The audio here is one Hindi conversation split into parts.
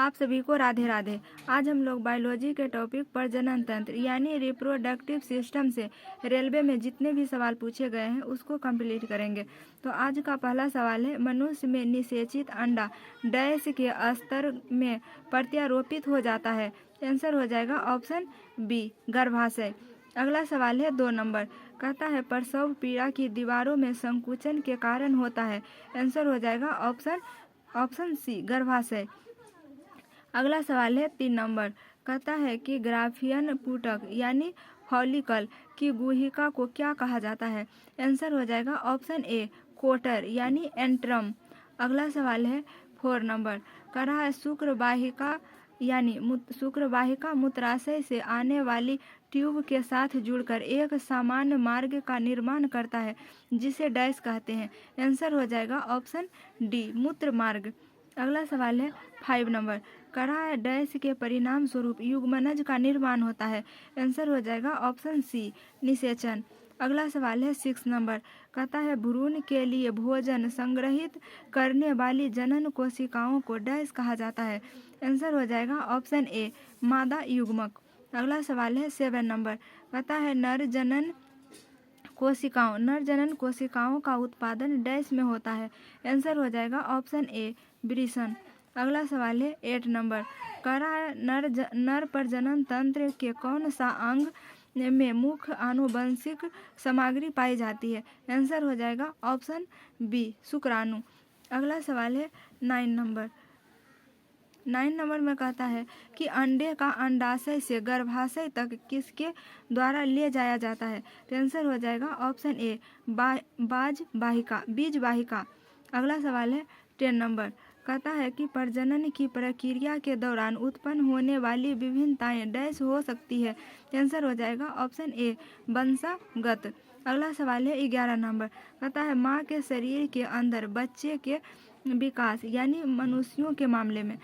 आप सभी को राधे राधे। आज हम लोग बायोलॉजी के टॉपिक पर जनन तंत्र यानी रिप्रोडक्टिव सिस्टम से रेलवे में जितने भी सवाल पूछे गए हैं उसको कंप्लीट करेंगे। तो आज का पहला सवाल है, मनुष्य में निषेचित अंडा डैश के स्तर में प्रत्यारोपित हो जाता है। आंसर हो जाएगा ऑप्शन बी, गर्भाशय। अगला सवाल है 2 नंबर, कहता है प्रसव पीड़ा की दीवारों में संकुचन के कारण होता है। आंसर हो जाएगा ऑप्शन सी, गर्भाशय। अगला सवाल है 3 नंबर, कहता है कि ग्राफियन पुटक यानी फॉलिकल की गुहिका को क्या कहा जाता है। आंसर हो जाएगा ऑप्शन ए, कोटर यानी एंट्रम। अगला सवाल है 4 नंबर, कह रहा है शुक्र वाहिका मूत्राशय से आने वाली ट्यूब के साथ जुड़कर एक सामान्य मार्ग का निर्माण करता है जिसे डैश कहते हैं। आंसर हो जाएगा ऑप्शन डी, मूत्र मार्ग। अगला सवाल है 5 नंबर, कह रहा है डैश के परिणाम स्वरूप युग्मनज का निर्माण होता है। आंसर हो जाएगा ऑप्शन सी, निषेचन। अगला सवाल है 6 नंबर, कहता है भ्रूण के लिए भोजन संग्रहित करने वाली जनन कोशिकाओं को डैश कहा जाता है। आंसर हो जाएगा ऑप्शन ए, मादा युग्मक। अगला सवाल है 7 नंबर, कहता है नर जनन कोशिकाओं का उत्पादन डैश में होता है। आंसर हो जाएगा ऑप्शन ए, वृषण। अगला सवाल है 8 नंबर, कह रहा है नर प्रजनन तंत्र के कौन सा अंग में मुख्य आनुवंशिक सामग्री पाई जाती है। आंसर हो जाएगा ऑप्शन बी, शुक्राणु। अगला सवाल है 9 नंबर में कहता है कि अंडे का अंडाशय से गर्भाशय तक किसके द्वारा ले जाया जाता है। आंसर हो जाएगा ऑप्शन ए, बीज वाहिका। अगला सवाल है 10 नंबर, कहता है कि प्रजनन की प्रक्रिया के दौरान उत्पन्न होने वाली विभिन्नताएं डैश हो सकती है। आंसर हो जाएगा ऑप्शन ए, वंशागत। अगला सवाल है 11 नंबर, कहता है माँ के शरीर के अंदर बच्चे के विकास यानी मनुष्यों के मामले में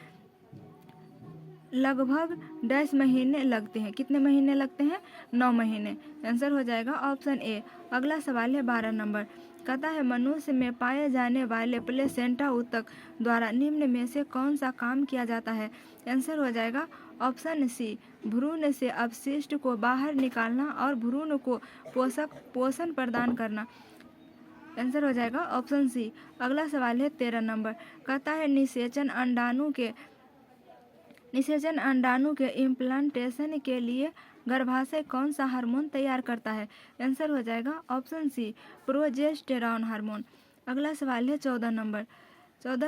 लगभग डैश महीने लगते हैं। कितने महीने लगते हैं? 9 महीने। आंसर हो जाएगा ऑप्शन ए। अगला सवाल है 12 नंबर, कहता है मनुष्य में पाए जाने वाले प्लेसेंटा ऊतक द्वारा निम्न में से कौन सा काम किया जाता है। आंसर हो जाएगा ऑप्शन सी, भ्रूण से अपशिष्ट को बाहर निकालना और भ्रूण को पोषण प्रदान करना। आंसर हो जाएगा ऑप्शन सी। अगला सवाल है 13 नंबर, कहता है निषेचन अंडाणु के इम्प्लांटेशन के लिए गर्भाशय कौन सा हार्मोन तैयार करता है। आंसर हो जाएगा ऑप्शन सी, प्रोजेस्टेरॉन हार्मोन। अगला सवाल है 14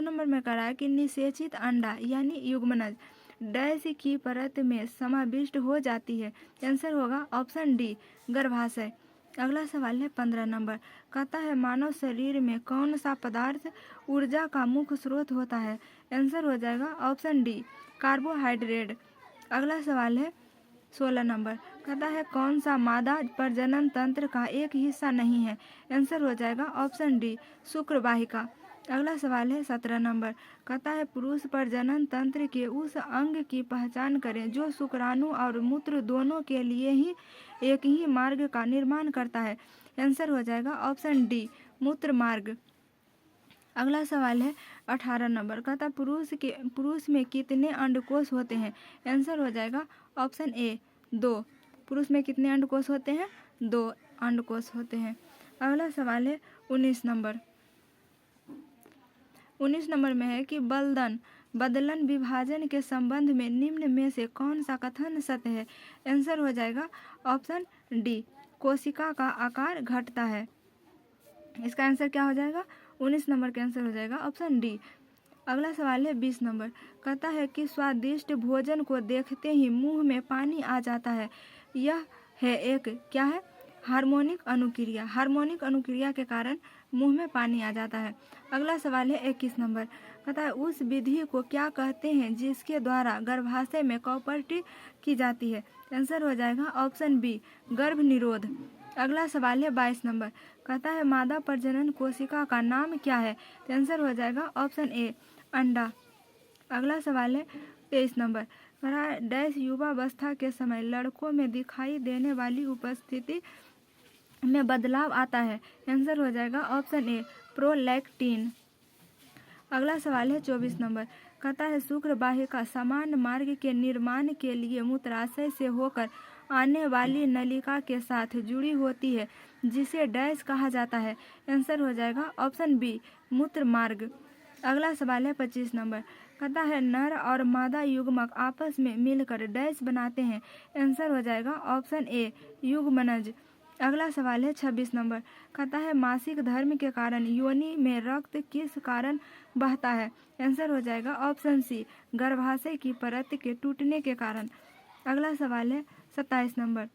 नंबर में कह रहा है कि निषेचित अंडा यानी युग्मनज डैश की परत में समाविष्ट हो जाती है। आंसर होगा ऑप्शन डी, गर्भाशय। अगला सवाल है 15 नंबर, कहता है मानव शरीर में कौन सा पदार्थ ऊर्जा का मुख्य स्रोत होता है। आंसर हो जाएगा ऑप्शन डी, कार्बोहाइड्रेट। अगला सवाल है 16 नंबर, कहता है कौन सा मादा प्रजनन तंत्र का एक हिस्सा नहीं है। आंसर हो जाएगा ऑप्शन डी, शुक्र वाहिका। अगला सवाल है 17 नंबर, कहता है पुरुष प्रजनन तंत्र के उस अंग की पहचान करें जो शुक्राणु और मूत्र दोनों के लिए ही एक ही मार्ग का निर्माण करता है। आंसर हो जाएगा ऑप्शन डी, मूत्र मार्ग। अगला सवाल है 18 नंबर, कहता पुरुष में कितने अंडकोश होते हैं। आंसर हो जाएगा ऑप्शन ए, 2। पुरुष में कितने अंडकोश होते हैं? 2 अंडकोश होते हैं। अगला सवाल है 19 नंबर में है कि बदलन विभाजन के संबंध में निम्न में से कौन सा कथन सत्य है। आंसर हो जाएगा ऑप्शन डी, कोशिका का आकार घटता है। इसका आंसर क्या हो जाएगा? 19 नंबर का आंसर हो जाएगा ऑप्शन डी। अगला सवाल है 20 नंबर, कहता है कि स्वादिष्ट भोजन को देखते ही मुंह में पानी आ जाता है। यह है एक क्या है? हार्मोनिक अनुक्रिया के कारण मुंह में पानी आ जाता है। अगला सवाल है 21 नंबर, कहता है उस विधि को क्या कहते हैं जिसके द्वारा गर्भाशय में कॉपर्टी की जाती है। आंसर हो जाएगा ऑप्शन बी, गर्भ निरोध। अगला सवाल है 22 नंबर, कहता है मादा प्रजनन कोशिका का नाम क्या है। आंसर हो जाएगा ऑप्शन ए, अंडा। अगला सवाल है 23 नंबर, कह रहा है डैश युवावस्था के समय लड़कों में दिखाई देने वाली उपस्थिति में बदलाव आता है। आंसर हो जाएगा ऑप्शन ए, प्रोलैक्टिन। अगला सवाल है 24 नंबर, कहता है शुक्र वाहिका समान मार्ग के निर्माण के लिए मूत्राशय से होकर आने वाली नलिका के साथ जुड़ी होती है, जिसे डैश कहा जाता है। आंसर हो जाएगा ऑप्शन बी, मूत्र मार्ग। अगला सवाल है 25 नंबर। कहता है नर और मादा युग्मक आपस में मिलकर डैश बनाते हैं। आंसर हो जाएगा ऑप्शन ए, युग्मनज। अगला सवाल है 26 नंबर। कहता है मासिक धर्म के कारण योनि में रक्त किस कारण बहता है। आंसर हो जाएगा ऑप्शन सी, गर्भाशय की परत के टूटने के कारण। अगला सवाल है 27 नंबर।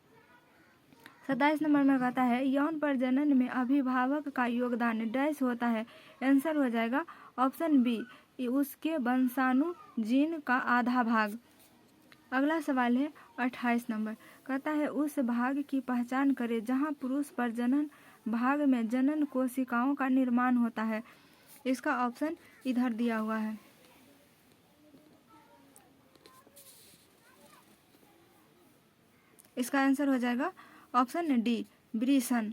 27 नंबर में कहता है यौन प्रजनन में अभिभावक का योगदान डैश होता है। आंसर हो जाएगा ऑप्शन बी, उसके वंशाणु जीन का आधा भाग। अगला सवाल है 28 नंबर। कहता है उस भाग की पहचान करें जहां पुरुष प्रजनन भाग में जनन कोशिकाओं का निर्माण होता है। इसका ऑप्शन इधर दिया हुआ है। इसका आंसर हो जाएगा ऑप्शन डी, ब्रीसन।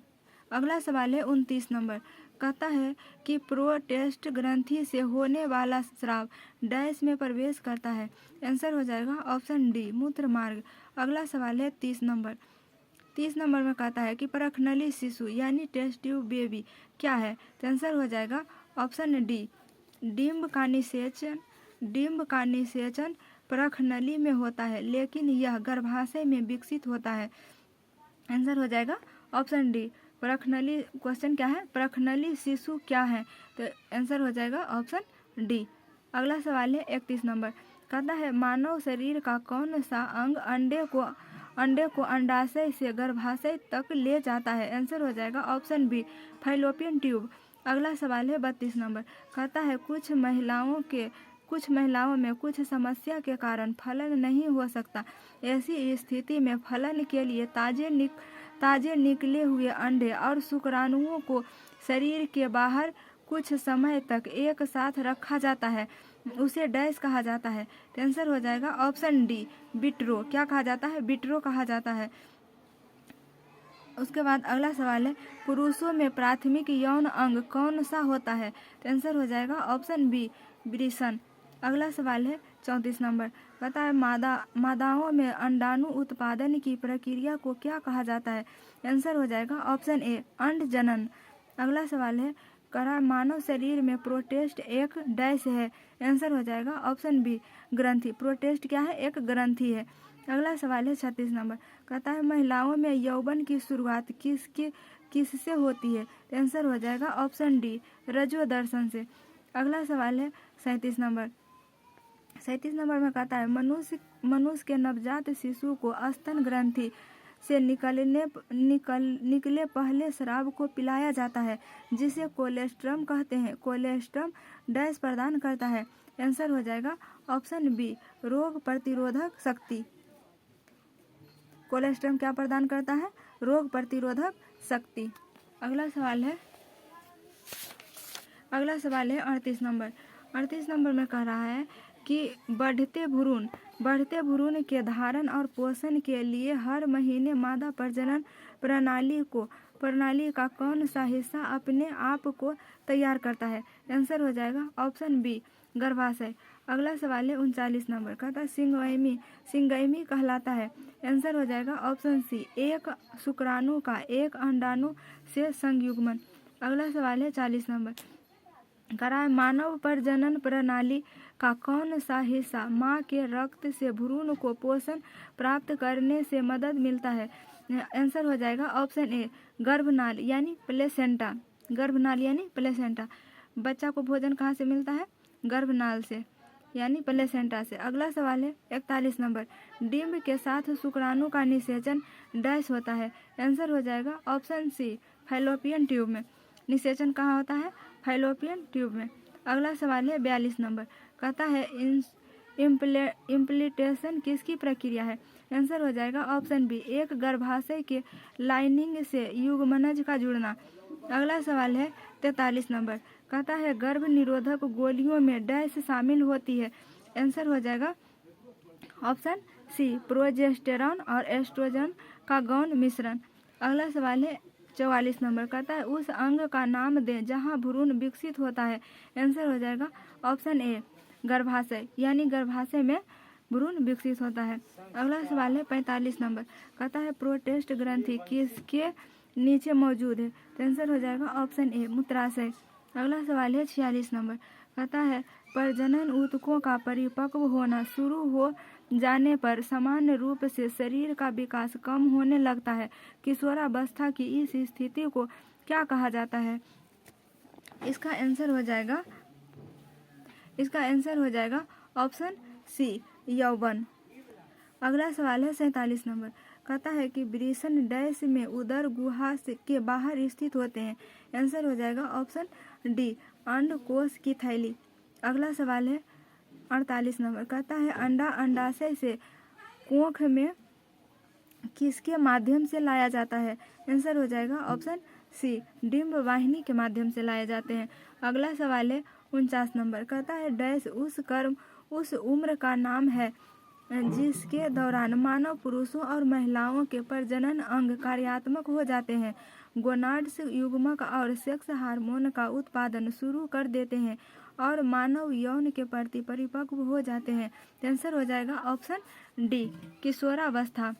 अगला सवाल है 29 नंबर। कहता है कि प्रोस्टेट ग्रंथि से होने वाला स्राव डैश में प्रवेश करता है। आंसर हो जाएगा ऑप्शन डी, मूत्र मार्ग। अगला सवाल है 30 नंबर। 30 नंबर में कहता है कि परखनली शिशु यानी टेस्ट ट्यूब बेबी क्या है। तो आंसर हो जाएगा ऑप्शन डी, डिम्ब का निषेचन। डिम्ब का निषेचन परखनली में होता है, लेकिन यह गर्भाशय में विकसित होता है। आंसर हो जाएगा ऑप्शन डी, परखनली। क्वेश्चन क्या है, परखनली शिशु क्या है। तो आंसर हो जाएगा ऑप्शन डी। अगला सवाल है 31 नंबर। कहता है मानव शरीर का कौन सा अंग अंडे को अंडाशय से गर्भाशय तक ले जाता है। आंसर हो जाएगा ऑप्शन बी, फैलोपियन ट्यूब। अगला सवाल है 32 नंबर। कहता है कुछ महिलाओं में कुछ समस्या के कारण फलन नहीं हो सकता। ऐसी स्थिति में फलन के लिए ताजे निकले हुए अंडे और शुक्राणुओं को शरीर के बाहर कुछ समय तक एक साथ रखा जाता है। उसे डैश कहा जाता है। आंसर हो जाएगा ऑप्शन डी, विट्रो। क्या कहा जाता है, विट्रो कहा जाता है। उसके बाद अगला सवाल है पुरुषों में प्राथमिक यौन अंग कौन सा होता है। तो आंसर हो जाएगा ऑप्शन बी, ब्रीसन। अगला सवाल है 34 नंबर। कहता है मादाओं में अंडाणु उत्पादन की प्रक्रिया को क्या कहा जाता है। आंसर हो जाएगा ऑप्शन ए, अंड जनन। अगला सवाल है मानव शरीर में प्रोस्टेट एक डैश है। आंसर हो जाएगा ऑप्शन बी, ग्रंथि। प्रोस्टेट क्या है, एक ग्रंथि है। अगला सवाल है 36 नंबर। कहता है महिलाओं में यौवन की शुरुआत किससे होती है। आंसर हो जाएगा ऑप्शन डी, रजोदर्शन से। अगला सवाल है 37 नंबर। 37 नंबर में कहता है मनुष्य के नवजात शिशु को स्तन ग्रंथि से निकले पहले स्राव को पिलाया जाता है, जिसे कोलेस्ट्रम कहते हैं। कोलेस्ट्रम डैश प्रदान करता है। आंसर हो जाएगा ऑप्शन बी, रोग प्रतिरोधक शक्ति। कोलेस्ट्रम क्या प्रदान करता है, रोग प्रतिरोधक शक्ति। अगला सवाल है 38 नंबर। 38 नंबर में कह रहा है कि बढ़ते भ्रूण के धारण और पोषण के लिए हर महीने मादा प्रजनन प्रणाली का कौन सा हिस्सा अपने आप को तैयार करता है। आंसर हो जाएगा ऑप्शन बी, गर्भाशय। अगला सवाल है 39 नंबर। कहता है सिंगैमी कहलाता है। आंसर हो जाएगा ऑप्शन सी, एक शुक्राणु का एक अंडाणु से संयुग्मन। अगला सवाल है 40 नंबर। कह रहा है मानव प्रजनन प्रणाली का कौन सा हिस्सा माँ के रक्त से भ्रूण को पोषण प्राप्त करने से मदद मिलता है। आंसर हो जाएगा ऑप्शन ए, गर्भनाल यानी प्लेसेंटा। गर्भनाल यानी प्लेसेंटा। बच्चा को भोजन कहाँ से मिलता है, गर्भनाल से यानी प्लेसेंटा से। अगला सवाल है 41 नंबर। डिम्ब के साथ शुक्राणु का निषेचन डैश होता है। आंसर हो जाएगा ऑप्शन सी, फैलोपियन ट्यूब में। निषेचन कहाँ होता है, फैलोपियन ट्यूब में। अगला सवाल है 42 नंबर। कहता है इम्प्लांटेशन किसकी प्रक्रिया है। आंसर हो जाएगा ऑप्शन बी, एक गर्भाशय के लाइनिंग से युग्मनज का जुड़ना। अगला सवाल है 43 नंबर। कहता है गर्भ निरोधक गोलियों में डैश शामिल होती है। आंसर हो जाएगा ऑप्शन सी, प्रोजेस्टेरॉन और एस्ट्रोजन का गौण मिश्रण। अगला सवाल है 44 नंबर। कहता है उस अंग का नाम दें जहां भ्रूण विकसित होता है। आंसर हो जाएगा ऑप्शन ए, गर्भाशय यानी गर्भाशय में भ्रूण विकसित होता है। अगला सवाल है 45 नंबर, कहता है प्रोस्टेट ग्रंथि किसके नीचे मौजूद है? तो आंसर हो जाएगा ऑप्शन ए मूत्राशय। अगला सवाल है 46 नंबर, कहता है प्रजनन ऊतकों का परिपक्व होना शुरू हो जाने पर सामान्य रूप से शरीर का विकास कम होने लगता है। किशोरावस्था की इस स्थिति को क्या कहा जाता है? इसका आंसर हो जाएगा ऑप्शन सी यौवन। अगला सवाल है 47 नंबर, कहता है कि वृषण डैश में उदर गुहा के बाहर स्थित होते हैं। आंसर हो जाएगा ऑप्शन डी अंडकोश की थैली। अगला सवाल है 48 नंबर, कहता है अंडा अंडाशय से कोख में किसके माध्यम से लाया जाता है? आंसर हो जाएगा ऑप्शन सी डिंब वाहिनी के माध्यम से लाए जाते हैं। अगला सवाल है 49 नंबर, कहता है डैश उस उम्र का नाम है जिसके दौरान मानव पुरुषों और महिलाओं के प्रजनन अंग कार्यात्मक हो जाते हैं, गोनाड्स युग्मक और सेक्स हार्मोन का उत्पादन शुरू कर देते हैं और मानव यौन के प्रति परिपक्व हो जाते हैं। आंसर हो जाएगा ऑप्शन डी किशोरावस्था।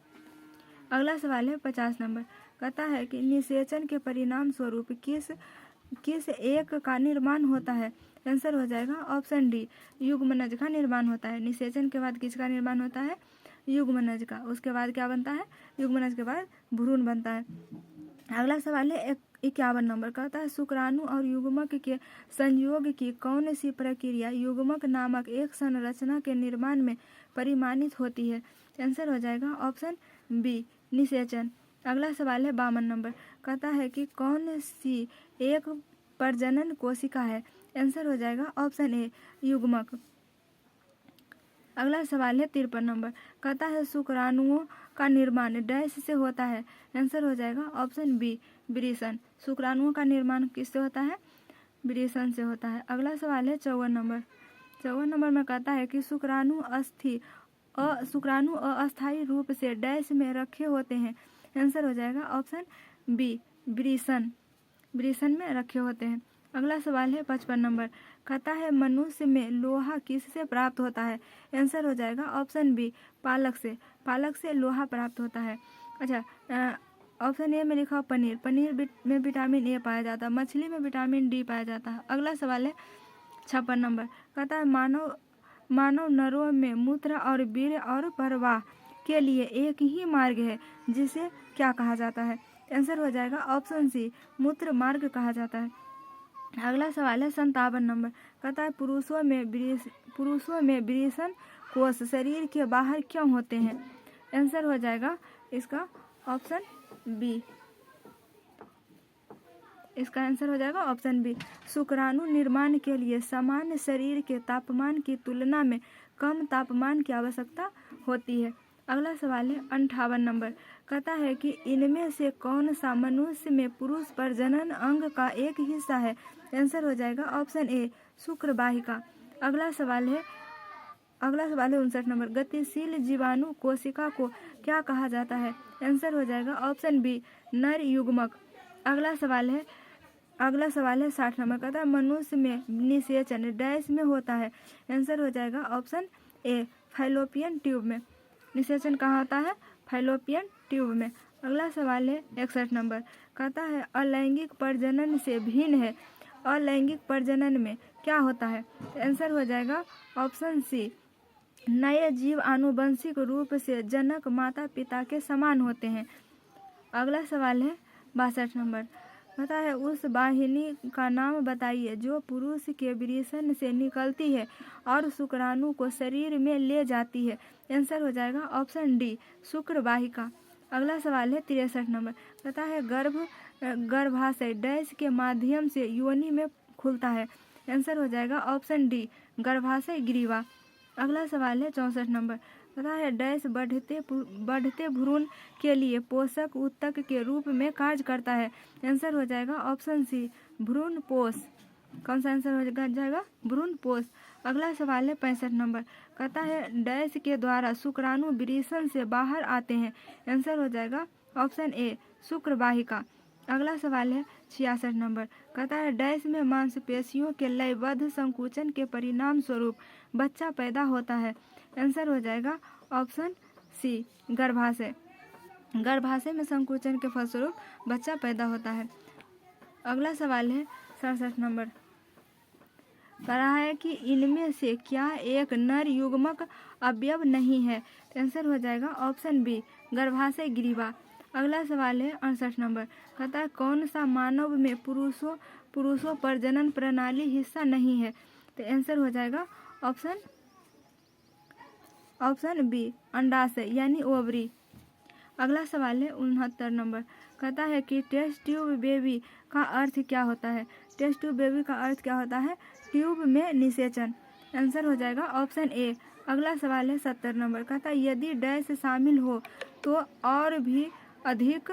अगला सवाल है 50 नंबर, कहता है कि निषेचन के परिणाम स्वरूप किस एक का निर्माण होता है? आंसर हो जाएगा ऑप्शन डी युग्मनज का निर्माण होता है। निषेचन के बाद किसका निर्माण होता है? युग्मनज का। उसके बाद क्या बनता है? युग्मनज के बाद भ्रूण बनता है। अगला सवाल है 51 नंबर, कहता है शुक्राणु और युग्मक के संयोग की कौन सी प्रक्रिया युग्मक नामक एक संरचना के निर्माण में परिमाणित होती है? आंसर हो जाएगा ऑप्शन बी निषेचन। अगला सवाल है 52 नंबर, कहता है कि कौन सी एक प्रजनन कोशिका है? आंसर हो जाएगा ऑप्शन ए युग्मक। अगला सवाल है 53 नंबर, कहता है शुक्राणुओं का निर्माण डैश से होता है? आंसर हो जाएगा ऑप्शन बी वृषण। शुक्राणुओं का निर्माण किससे होता है? वृषण से होता है। अगला सवाल है 54 नंबर में कहता है कि शुक्राणु अस्थायी रूप से डैश में रखे होते हैं। आंसर हो जाएगा ऑप्शन बी वृषण में रखे होते हैं। अगला सवाल है 55 नंबर, कहता है मनुष्य में लोहा किससे प्राप्त होता है? आंसर हो जाएगा ऑप्शन बी पालक से लोहा प्राप्त होता है। अच्छा, ऑप्शन ए में लिखा पनीर में विटामिन ए पाया जाता है, मछली में विटामिन डी पाया जाता है। अगला सवाल है 56 नंबर, कहता है मानव नरों में मूत्र और वीर्य और प्रवाह के लिए एक ही मार्ग है जिसे क्या कहा जाता है? आंसर हो जाएगा ऑप्शन सी मूत्र मार्ग कहा जाता है। अगला सवाल है 57 नंबर, कहता है पुरुषों में वृषण कोष शरीर के बाहर क्यों होते हैं? आंसर हो जाएगा इसका ऑप्शन बी। इसका आंसर हो जाएगा ऑप्शन बी शुक्राणु निर्माण के लिए सामान्य शरीर के तापमान की तुलना में कम तापमान की आवश्यकता होती है। अगला सवाल है 58 नंबर, कहता है कि इनमें से कौन सा मनुष्य में पुरुष प्रजनन अंग का एक हिस्सा है? आंसर हो जाएगा ऑप्शन ए शुक्र वाहिका। अगला सवाल है 59 नंबर, गतिशील जीवाणु कोशिका को क्या कहा जाता है? आंसर हो जाएगा ऑप्शन बी नर युग्मक। अगला सवाल है 60 नंबर, कहता है मनुष्य में निषेचन डैश में होता है? आंसर हो जाएगा ऑप्शन ए फैलोपियन ट्यूब में। निषेचन कहाँ होता है? फैलोपियन ट्यूब में। अगला सवाल है 61 नंबर, कहता है अलैंगिक प्रजनन से भिन्न है, अलैंगिक प्रजनन में क्या होता है? आंसर हो जाएगा ऑप्शन सी नए जीव आनुवंशिक रूप से जनक माता पिता के समान होते हैं। अगला सवाल है 62 नंबर, कहता है उस वाहिनी का नाम बताइए जो पुरुष के वृषण से निकलती है और शुक्राणु को शरीर में ले जाती है। आंसर हो जाएगा ऑप्शन डी शुक्र वाहिका। अगला सवाल है 63 नंबर, कहता है गर्भाशय डैश के माध्यम से योनि में खुलता है? आंसर हो जाएगा ऑप्शन डी गर्भाशय ग्रीवा। अगला सवाल है 64 नंबर, कहता है डैश बढ़ते भ्रूण के लिए पोषक ऊतक के रूप में कार्य करता है? आंसर हो जाएगा ऑप्शन सी भ्रूण पोष। कौन सा आंसर हो जाएगा? भ्रूण पोष। अगला सवाल है 65 नंबर, कहता है डैश के द्वारा शुक्राणु वृषण से बाहर आते हैं? आंसर हो जाएगा ऑप्शन ए शुक्र वाहिका। अगला सवाल है 66 नंबर। कहता है डैश में मांसपेशियों के लयबद्ध संकुचन के परिणाम स्वरूप बच्चा पैदा होता है। आंसर हो जाएगा ऑप्शन सी गर्भाशय। गर्भाशय में संकुचन के फलस्वरूप बच्चा पैदा होता है। अगला सवाल है 67 नंबर। कह रहा है कि इनमें से क्या एक नर युग्मक अवयव नहीं है। आंसर हो जाएगा ऑप्शन बी गर्भाशय ग्रीवा। अगला सवाल है 68 नंबर। कहता है कौन सा मानव में पुरुषों प्रजनन प्रणाली हिस्सा नहीं है। तो आंसर हो जाएगा ऑप्शन बी अंडाशय यानी ओवरी। अगला सवाल है 69 नंबर। कहता है कि टेस्ट ट्यूब बेबी का अर्थ क्या होता है। टेस्ट ट्यूब बेबी का अर्थ क्या होता है। ट्यूब में निषेचन। आंसर हो जाएगा ऑप्शन ए। अगला सवाल है 70 नंबर। कहता है यदि डैश शामिल हो तो और भी अधिक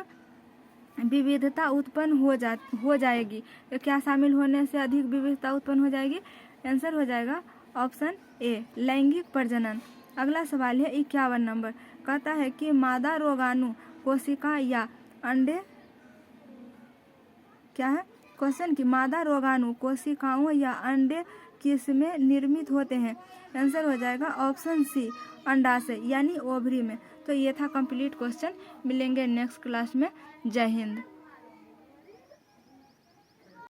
विविधता उत्पन्न हो जाएगी। तो क्या शामिल होने से अधिक विविधता उत्पन्न हो जाएगी। आंसर हो जाएगा ऑप्शन ए लैंगिक प्रजनन। अगला सवाल है 51 नंबर। कहता है कि मादा रोगाणु कोशिका या अंडे क्या है। क्वेश्चन की मादा रोगाणु कोशिकाओं या अंडे किसमें निर्मित होते हैं। आंसर हो जाएगा ऑप्शन सी अंडाशय यानी ओवरी में। तो ये था कंप्लीट क्वेश्चन। मिलेंगे नेक्स्ट क्लास में। जय हिंद।